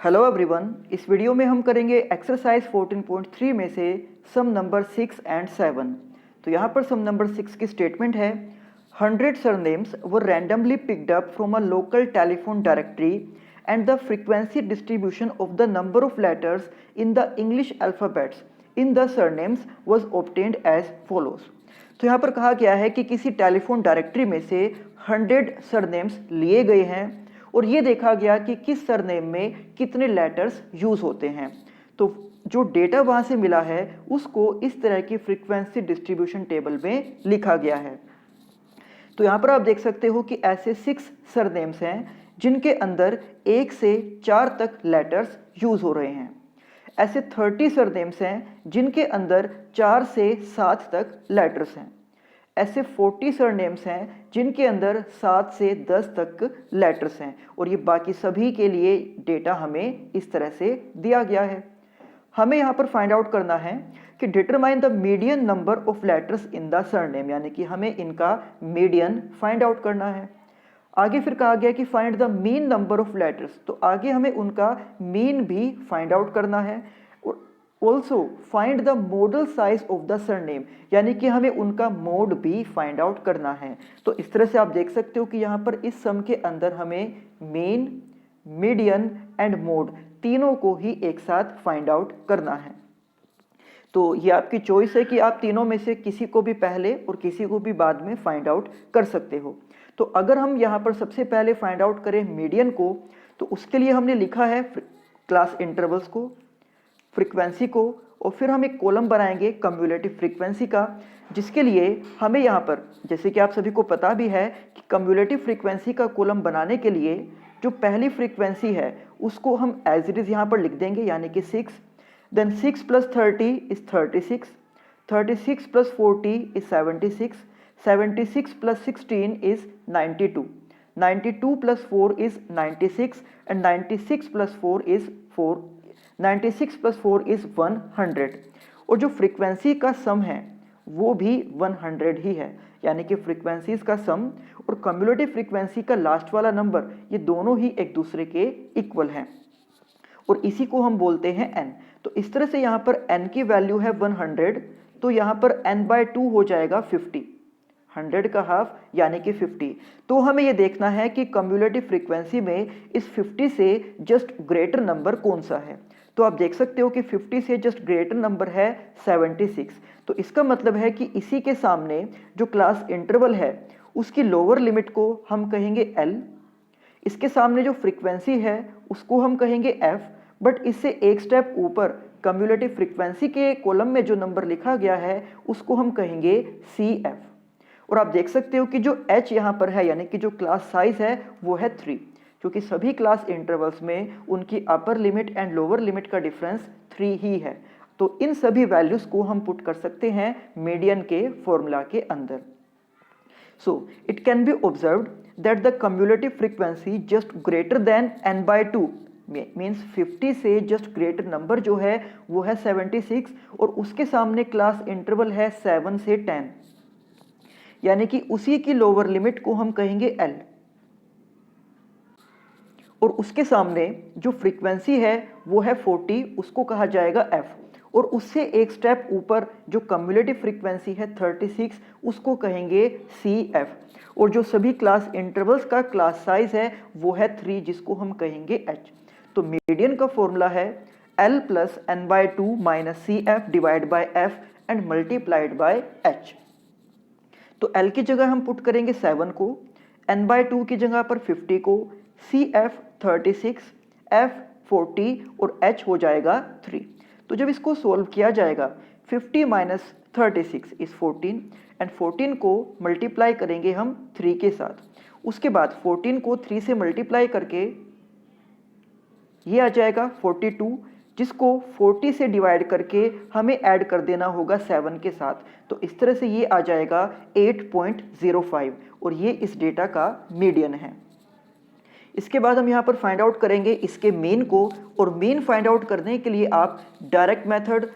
Hello everyone, इस video में हम करेंगे एक्सरसाइज 14.3 में से सम नंबर 6 एंड 7। तो यहाँ पर सम नंबर 6 की स्टेटमेंट है 100 surnames were randomly picked up from a local telephone directory and the frequency distribution of the number of letters in the English alphabets in the surnames was obtained as follows. तो यहाँ पर कहा गया है कि किसी telephone directory में से 100 सरनेम्स लिए गए हैं और ये देखा गया कि किस सरनेम में कितने लेटर्स यूज होते हैं। तो जो डेटा वहां से मिला है उसको इस तरह की फ्रीक्वेंसी डिस्ट्रीब्यूशन टेबल में लिखा गया है। तो यहाँ पर आप देख सकते हो कि ऐसे 6 सरनेम्स हैं जिनके अंदर 1 से 4 तक लेटर्स यूज हो रहे हैं। ऐसे 30 सरनेम्स हैं जिनके अंदर 4 से 7 तक लेटर्स हैं। ऐसे 40 सरनेम्स हैं जिनके अंदर 7 से 10 तक लेटर्स हैं और ये बाकी सभी के लिए डेटा हमें इस तरह से दिया गया है। हमें यहाँ पर फाइंड आउट करना है कि determine the median number of letters in the surname, यानी कि हमें इनका मीडियन फाइंड आउट करना है। आगे फिर कहा गया कि find the mean number of letters, तो आगे हमें उनका मीन भी फाइंड आउट करना है। Also find the model size of the surname, यानी कि हमें उनका मोड भी फाइंड आउट करना है। तो इस तरह से आप देख सकते हो कि यहाँ पर इस सम के अंदर हमें मीन, मीडियन एंड मोड तीनों को ही एक साथ फाइंड आउट करना है। तो ये आपकी चॉइस है कि आप तीनों में से किसी को भी पहले और किसी को भी बाद में फाइंड आउट कर सकते हो। तो अगर हम यहाँ पर सबसे पहले फाइंड आउट करें मीडियन को, तो उसके लिए हमने लिखा है क्लास इंटरवल्स को, फ्रीक्वेंसी को, और फिर हम एक कॉलम बनाएंगे कम्युलेटिव फ्रीक्वेंसी का, जिसके लिए हमें यहाँ पर, जैसे कि आप सभी को पता भी है कि कम्युलेटिव फ्रीक्वेंसी का कॉलम बनाने के लिए जो पहली फ्रीक्वेंसी है उसको हम एज इट इज यहाँ पर लिख देंगे, यानी कि 6। Then 6 + 30 is 36, 36 + 40 is 76, 76 + 16 is 92, 92 + 4 is 96 and 96 + 4 is 4, 96 + 4 is 100। और जो फ्रीक्वेंसी का सम है वो भी 100 ही है, यानी कि फ्रीक्वेंसीज का सम और कम्युलेटिव फ्रीक्वेंसी का लास्ट वाला नंबर ये दोनों ही एक दूसरे के इक्वल हैं और इसी को हम बोलते हैं n। तो इस तरह से यहाँ पर n की वैल्यू है 100, तो यहाँ पर n/2 हो जाएगा 50, 100 का हाफ यानी कि 50। तो हमें ये देखना है कि कम्युलेटिव फ्रीक्वेंसी में इस 50 से जस्ट ग्रेटर नंबर कौन सा है। तो आप देख सकते हो कि 50 से जस्ट ग्रेटर नंबर है 76। तो इसका मतलब है कि इसी के सामने जो क्लास इंटरवल है उसकी लोअर लिमिट को हम कहेंगे L, इसके सामने जो फ्रीक्वेंसी है उसको हम कहेंगे F, बट इससे एक स्टेप ऊपर कम्युलेटिव फ्रीक्वेंसी के कॉलम में जो नंबर लिखा गया है उसको हम कहेंगे CF। और आप देख सकते हो कि जो H यहाँ पर है, यानी कि जो क्लास साइज है वो है 3, क्योंकि सभी क्लास इंटरवल्स में उनकी upper limit and lower limit का डिफरेंस 3 ही है। तो इन सभी वैल्यूज को हम पुट कर सकते हैं मीडियन के फॉर्मूला के अंदर। So it can be observed that the cumulative frequency just greater than n/2 means 50 से जस्ट ग्रेटर नंबर जो है वो है 76 और उसके सामने क्लास इंटरवल है 7 से 10, यानी कि उसी की लोअर लिमिट को हम कहेंगे L और उसके सामने जो फ्रीक्वेंसी है वो है 40, उसको कहा जाएगा F, और उससे एक स्टेप ऊपर जो कम्युलेटिव फ्रीक्वेंसी है 36 उसको कहेंगे CF, और जो सभी क्लास इंटरवल्स का क्लास साइज है वो है 3 जिसको हम कहेंगे H। तो मीडियन का फॉर्मूला है L + n/2 - CF / F and multiplied by H। तो L की जगह हम पुट करेंगे 7 को, n/2 की जगह पर 50 को, CF 36, F 40 और H हो जाएगा 3। तो जब इसको सोल्व किया जाएगा 50 - 36 इज 14 एंड 14 को मल्टीप्लाई करेंगे हम 3 के साथ। उसके बाद 14 को 3 से मल्टीप्लाई करके ये आ जाएगा 42, जिसको 40 से डिवाइड करके हमें ऐड कर देना होगा 7 के साथ। तो इस तरह से ये आ जाएगा 8.05 और ये इस डेटा का मीडियन है। इसके बाद हम यहाँ पर फाइंड आउट करेंगे इसके मीन को, और मीन फाइंड आउट करने के लिए आप direct method,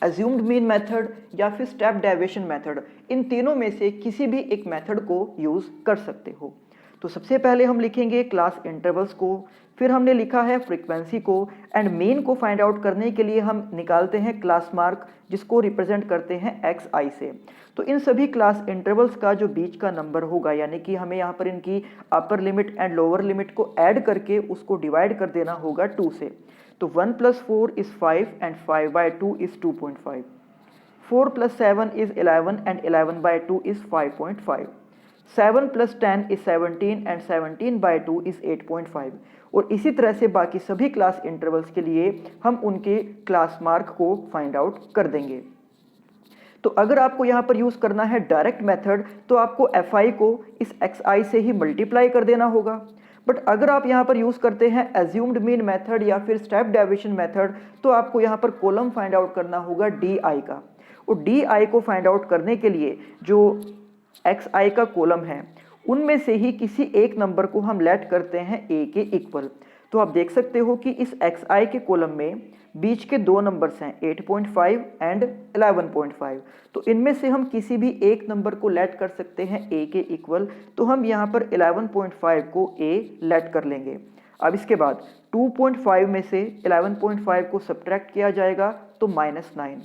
assumed mean method या फिर स्टेप डेविएशन मेथड, इन तीनों में से किसी भी एक मेथड को यूज कर सकते हो। तो सबसे पहले हम लिखेंगे क्लास इंटरवल्स को, फिर हमने लिखा है फ्रीक्वेंसी को, एंड मीन को फाइंड आउट करने के लिए हम निकालते हैं क्लास मार्क, जिसको रिप्रेजेंट करते हैं xi से। तो इन सभी क्लास इंटरवल्स का जो बीच का नंबर होगा, यानी कि हमें यहाँ पर इनकी upper limit and lower limit को ऐड करके उसको डिवाइड कर देना होगा 2 से। तो 1 + 4 is 5 and 5/2 is 2.5। 4 + 7 is 11 and 11/2 is 5.5। 7 + 10 is 17 and 17/2 is 8.5। और इसी तरह से बाकी सभी क्लास इंटरवल्स के लिए हम उनके क्लास मार्क को फाइंड आउट कर देंगे। तो अगर आपको यहाँ पर यूज़ करना है डायरेक्ट मेथड, तो आपको fi को इस xi से ही मल्टीप्लाई कर देना होगा। बट अगर आप यहाँ पर यूज़ करते हैं एज्यूम्ड मीन मेथड या फिर स्टेप डेविएशन मेथड, तो आपको यहाँ पर कॉलम फाइंड आउट करना होगा di का। और di को फाइंड आउट करने के लिए जो xi का कॉलम है, उनमें से ही किसी एक नंबर को हम लेट करते हैं a के इक्वल। तो आप देख सकते हो कि इस xi के कॉलम में बीच के दो नंबर्स हैं 8.5 एंड 11.5। तो इनमें से हम किसी भी एक नंबर को लेट कर सकते हैं a के इक्वल। तो हम यहाँ पर 11.5 को a लेट कर लेंगे। अब इसके बाद 2.5 में से 11.5 को सब्ट्रैक्ट किया जाएगा तो -9।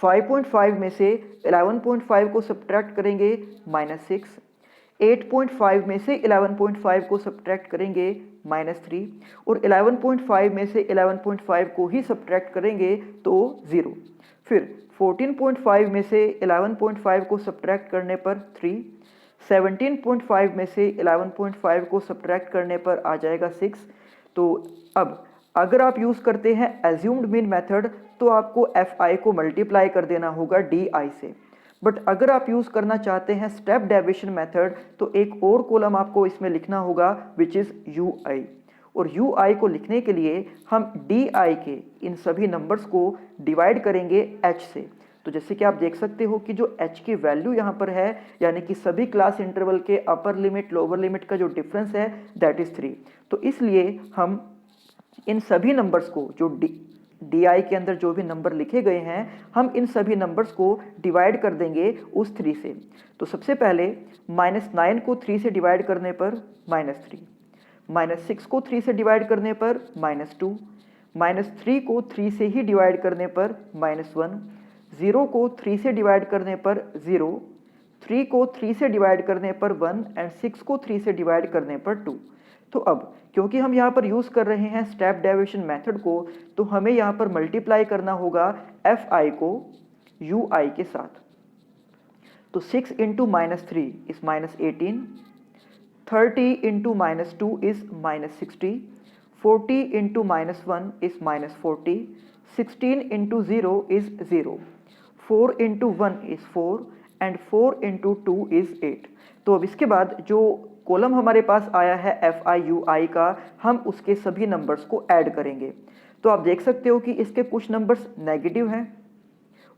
5.5 में से 11.5 को सब्ट्रैक्ट करेंगे -6। 8.5 में से 11.5 को सब्ट्रैक्ट करेंगे -3। और 11.5 में से 11.5 को ही सब्ट्रैक्ट करेंगे तो 0। फिर 14.5 में से 11.5 को सब्ट्रैक्ट करने पर 3। 17.5 में से 11.5 को सब्ट्रैक्ट करने पर आ जाएगा 6। तो अब अगर आप यूज़ करते हैं एज्यूम्ड मीन मेथड, तो आपको fi को मल्टीप्लाई कर देना होगा di से। बट अगर आप यूज़ करना चाहते हैं स्टेप डेविएशन मेथड, तो एक और कॉलम आपको इसमें लिखना होगा विच इज़ ui। और ui को लिखने के लिए हम di के इन सभी नंबर्स को डिवाइड करेंगे h से। तो जैसे कि आप देख सकते हो कि जो h की वैल्यू यहाँ पर है, यानी कि सभी क्लास इंटरवल के अपर लिमिट लोअर लिमिट का जो डिफरेंस है दैट इज़ 3। तो इसलिए हम इन सभी नंबर्स को जो di के अंदर जो भी नंबर लिखे गए हैं, हम इन सभी नंबर्स को डिवाइड कर देंगे उस 3 से। तो सबसे पहले -9 को 3 से डिवाइड करने पर -3, -6 को 3 से डिवाइड करने पर -2, -3 को 3 से ही डिवाइड करने पर -1, 0 को 3 से डिवाइड करने पर 0, 3 को 3 से डिवाइड करने पर 1 एंड 6 को 3 से डिवाइड करने पर 2। तो अब क्योंकि हम यहाँ पर यूज़ कर रहे हैं स्टेप डेविएशन मेथड को, तो हमें यहाँ पर मल्टीप्लाई करना होगा fi को ui के साथ। तो 6 into -3 is -18, 30 into -2 is -60, 40 into -1 is -40, 16 into 0 is 0, 4 into 1 is 4 and 4 into 2 is 8। तो अब इसके बाद जो कॉलम हमारे पास आया है FIUI का, हम उसके सभी नंबर्स को ऐड करेंगे। तो आप देख सकते हो कि इसके कुछ नंबर्स नेगेटिव हैं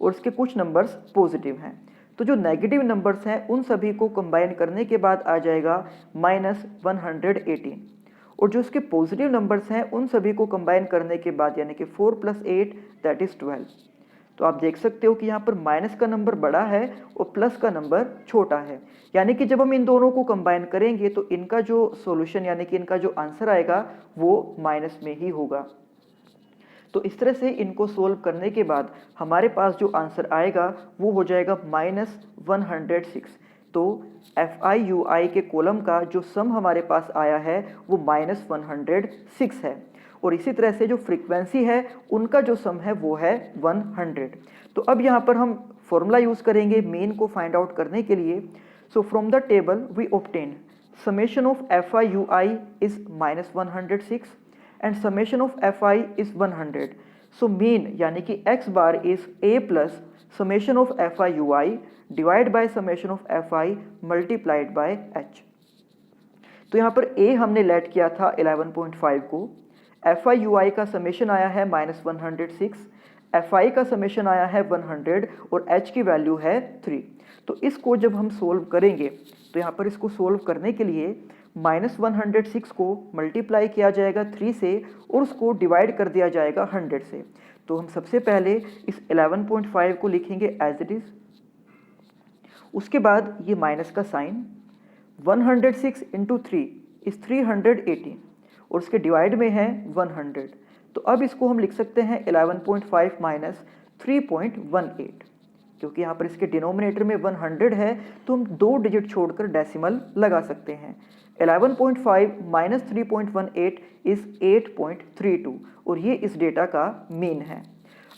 और इसके कुछ नंबर्स पॉजिटिव हैं। तो जो नेगेटिव नंबर्स हैं उन सभी को कंबाइन करने के बाद आ जाएगा -118। और जो इसके पॉजिटिव नंबर्स हैं उन सभी को कंबाइन करने के बाद यानी कि 4 + 8 दैट इज़ 12। तो आप देख सकते हो कि यहाँ पर माइनस का नंबर बड़ा है और प्लस का नंबर छोटा है, यानी कि जब हम इन दोनों को कंबाइन करेंगे तो इनका जो सॉल्यूशन यानी कि इनका जो आंसर आएगा वो माइनस में ही होगा। तो इस तरह से इनको सोल्व करने के बाद हमारे पास जो आंसर आएगा वो हो जाएगा -106। तो FIUI के कॉलम का जो सम हमारे पास आया है वो -106 है। और इसी तरह से जो फ्रीक्वेंसी है उनका जो सम है वो है 100। तो अब यहाँ पर हम फॉर्मूला यूज़ करेंगे मीन को फाइंड आउट करने के लिए। So from the table we obtain summation of FIUI is -106 and summation of FI is 100. So mean यानी कि x bar is a plus summation of FIUI divided by summation of FI multiplied by h. तो यहाँ पर a हमने late किया था 11.5 को, FIUI का समेशन आया है -106, FI का समेशन आया है 100 और h की वैल्यू है 3। तो इसको जब हम सोल्व करेंगे तो यहाँ पर इसको सोल्व करने के लिए -106 को मल्टीप्लाई किया जाएगा 3 से और उसको डिवाइड कर दिया जाएगा 100 से। तो हम सबसे पहले इस 11.5 को लिखेंगे एज इट इज़, उसके बाद ये माइनस का साइन, 106 इंटू 3 इज़ 318 और उसके डिवाइड में है 100। तो अब इसको हम लिख सकते हैं 11.5 माइनस 3.18, क्योंकि यहाँ पर इसके डिनोमिनेटर में 100 है तो हम 2 डिजिट छोड़कर डेसिमल लगा सकते हैं। 11.5 माइनस 3.18 इज 8.32 और ये इस डेटा का मीन है।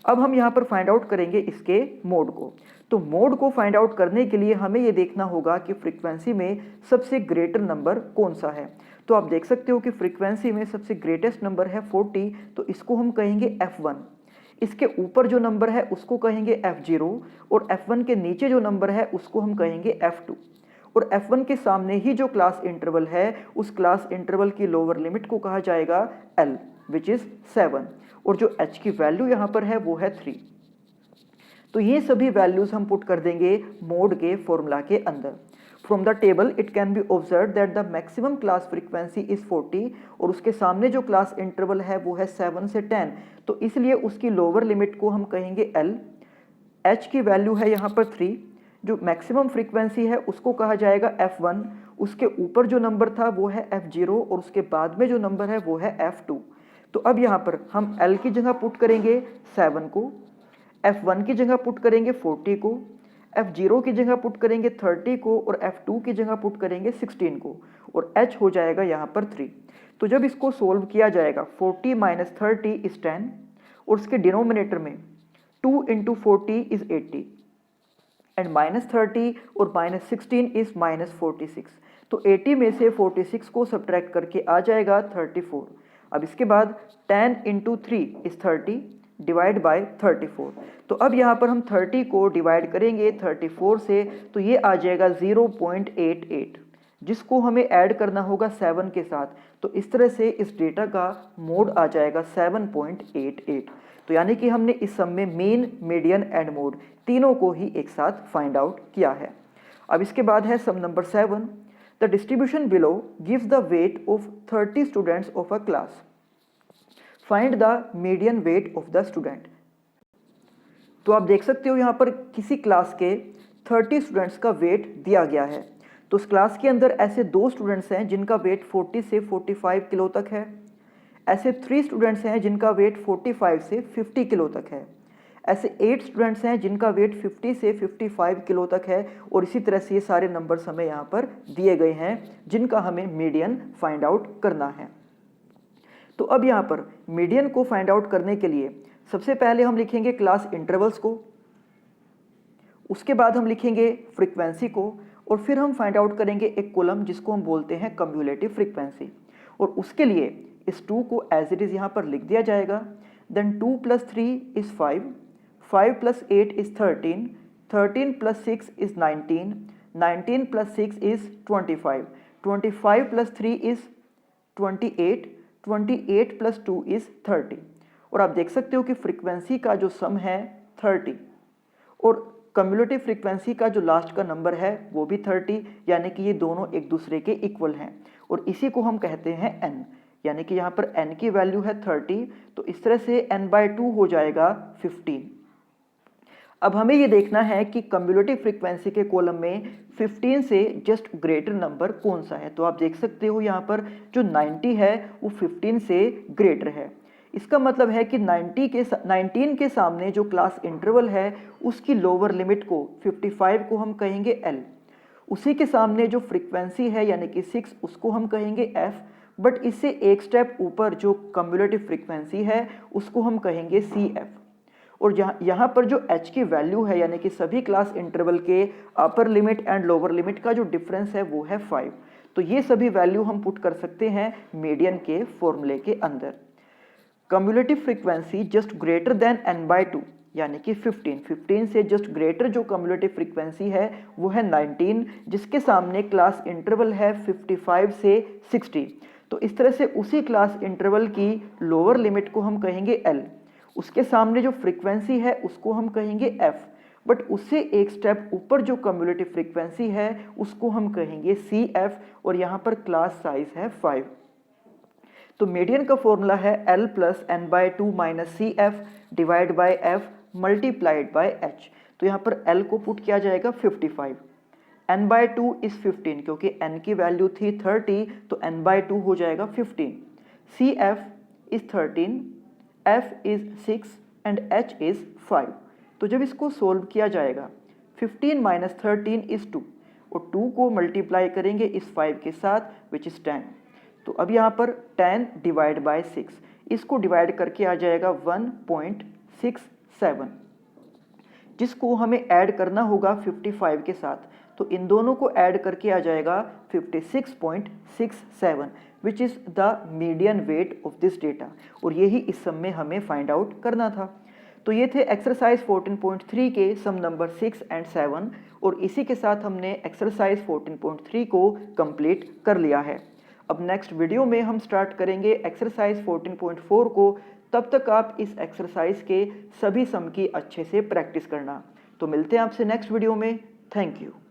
अब हम यहाँ पर फाइंड आउट करेंगे इसके मोड को। तो मोड को फाइंड आउट करने के लिए हमें ये देखना होगा कि फ्रीक्वेंसी में सबसे ग्रेटर नंबर कौन सा है। तो आप देख सकते हो कि फ्रीक्वेंसी में सबसे ग्रेटेस्ट नंबर है 40, तो इसको हम कहेंगे F1। इसके ऊपर जो नंबर है उसको कहेंगे F0 और F1 के नीचे जो नंबर है उसको हम कहेंगे F2। और F1 के सामने ही जो क्लास इंटरवल है उस क्लास इंटरवल की लोअर लिमिट को कहा जाएगा L, विच इज 7, और जो H की वैल्यू यहाँ पर है वो है 3। तो ये सभी वैल्यूज हम पुट कर देंगे मोड के फॉर्मूला के अंदर। From the table it can be observe that the maximum class frequency is 40 और उसके सामने जो क्लास इंटरवल है वो है 7 से 10, तो इसलिए उसकी लोअर लिमिट को हम कहेंगे L। H की वैल्यू है यहाँ पर 3, जो मैक्सिमम फ्रीक्वेंसी है उसको कहा जाएगा F1, उसके ऊपर जो नंबर था वो है F0 और उसके बाद में जो नंबर है वो है F2। तो अब यहाँ पर हम L की जगह पुट करेंगे 7 को, F1 की जगह पुट करेंगे 40 को, F0 की जगह पुट करेंगे 30 को और F2 की जगह पुट करेंगे 16 को, और H हो जाएगा यहाँ पर 3। तो जब इसको सोल्व किया जाएगा 40 माइनस 30 इज 10 और उसके डिनोमिनेटर में 2 इंटू 40 इज 80 एंड माइनस 30 और माइनस 16 इज माइनस 46। तो 80 में से 46 को सब्ट्रैक्ट करके आ जाएगा 34। अब इसके बाद 10 इंटू 3 इज 30 डिवाइड बाय 34। तो अब यहाँ पर हम 30 को डिवाइड करेंगे 34 से, तो ये आ जाएगा 0.88, जिसको हमें ऐड करना होगा 7 के साथ। तो इस तरह से इस डेटा का मोड आ जाएगा 7.88। तो यानी कि हमने इस सम में मीन, मीडियन एंड मोड तीनों को ही एक साथ फाइंड आउट किया है। अब इसके बाद है sum number 7। The distribution below gives the weight of 30 students of a class. Find the median weight of the student. तो आप देख सकते हो यहाँ पर किसी क्लास के 30 स्टूडेंट्स का वेट दिया गया है। तो उस क्लास के अंदर ऐसे 2 स्टूडेंट्स हैं जिनका वेट 40 से 45 किलो तक है। ऐसे 3 स्टूडेंट्स हैं जिनका वेट 45 से 50 किलो तक है। ऐसे 8 स्टूडेंट्स हैं जिनका वेट 50 से 55 किलो तक है। और इसी तरह से ये सारे नंबर्स हमें यहाँ पर दिए गए हैं जिनका हमें मीडियन फाइंड आउट करना है। तो अब यहाँ पर मीडियन को फाइंड आउट करने के लिए सबसे पहले हम लिखेंगे क्लास इंटरवल्स को, उसके बाद हम लिखेंगे फ्रीक्वेंसी को, और फिर हम फाइंड आउट करेंगे एक कॉलम जिसको हम बोलते हैं कम्युलेटिव फ्रीक्वेंसी। और उसके लिए इस 2 को एज इट इज़ यहाँ पर लिख दिया जाएगा। Then 2 + 3 is 5, 5 + 8 is 13, 13 + 6 is 19, 19 + 6 is 25, 25 + 3 is 28, 28 + 2 is 30। और आप देख सकते हो कि फ्रीक्वेंसी का जो सम है 30 और कम्युलेटिव फ्रीक्वेंसी का जो लास्ट का नंबर है वो भी 30, यानी कि ये दोनों एक दूसरे के इक्वल हैं। और इसी को हम कहते हैं n, यानी कि यहाँ पर n की वैल्यू है 30, तो इस तरह से n/2 हो जाएगा 15। अब हमें ये देखना है कि कम्युलेटिव फ्रीक्वेंसी के कॉलम में 15 से जस्ट ग्रेटर नंबर कौन सा है। तो आप देख सकते हो यहाँ पर जो 90 है वो 15 से ग्रेटर है। इसका मतलब है कि 19 के सामने जो क्लास इंटरवल है उसकी लोअर लिमिट को 55 को हम कहेंगे L, उसी के सामने जो फ्रीक्वेंसी है यानी कि 6 उसको हम कहेंगे F, बट इससे एक स्टेप ऊपर जो कम्युलेटिव फ्रीक्वेंसी है उसको हम कहेंगे CF। और यहाँ पर जो H की वैल्यू है यानी कि सभी क्लास इंटरवल के upper limit and lower limit का जो डिफरेंस है वो है 5। तो ये सभी वैल्यू हम पुट कर सकते हैं मीडियन के फॉर्मूले के अंदर। Cumulative frequency just greater than n/2 यानी कि 15 से जस्ट ग्रेटर जो कम्युलेटिव फ्रीक्वेंसी है वो है 19, जिसके सामने क्लास इंटरवल है 55 से 60। तो इस तरह से उसी क्लास इंटरवल की लोअर लिमिट को हम कहेंगे L, उसके सामने जो फ्रीक्वेंसी है उसको हम कहेंगे F, बट उससे एक स्टेप ऊपर जो कम्युलेटिव फ्रीक्वेंसी है उसको हम कहेंगे CF, और यहाँ पर क्लास साइज है 5। तो मीडियन का फॉर्मूला है L + n/2 - CF divide by F multiplied by H। तो यहाँ पर L को पुट किया जाएगा 55, n/2 इज 15 क्योंकि n की वैल्यू थी 30, तो n/2 हो जाएगा 15। CF is 13, F is 6 and H is 5। तो जब इसको सोल्व किया जाएगा 15 माइनस 13 इज 2 और 2 को मल्टीप्लाई करेंगे इस 5 के साथ विच इज़ 10। तो अब यहाँ पर 10 डिवाइड बाय 6, इसको डिवाइड करके आ जाएगा 1.67, जिसको हमें ऐड करना होगा 55 के साथ। तो इन दोनों को ऐड करके आ जाएगा 56.67 which is the median weight of this data, और यही इस सम में हमें फाइंड आउट करना था। तो ये थे एक्सरसाइज 14.3 के सम नंबर 6 एंड 7, और इसी के साथ हमने एक्सरसाइज 14.3 को कंप्लीट कर लिया है। अब नेक्स्ट वीडियो में हम स्टार्ट करेंगे एक्सरसाइज 14.4 को। तब तक आप इस एक्सरसाइज के सभी सम की अच्छे से प्रैक्टिस करना। तो मिलते हैं आपसे नेक्स्ट वीडियो में। Thank you.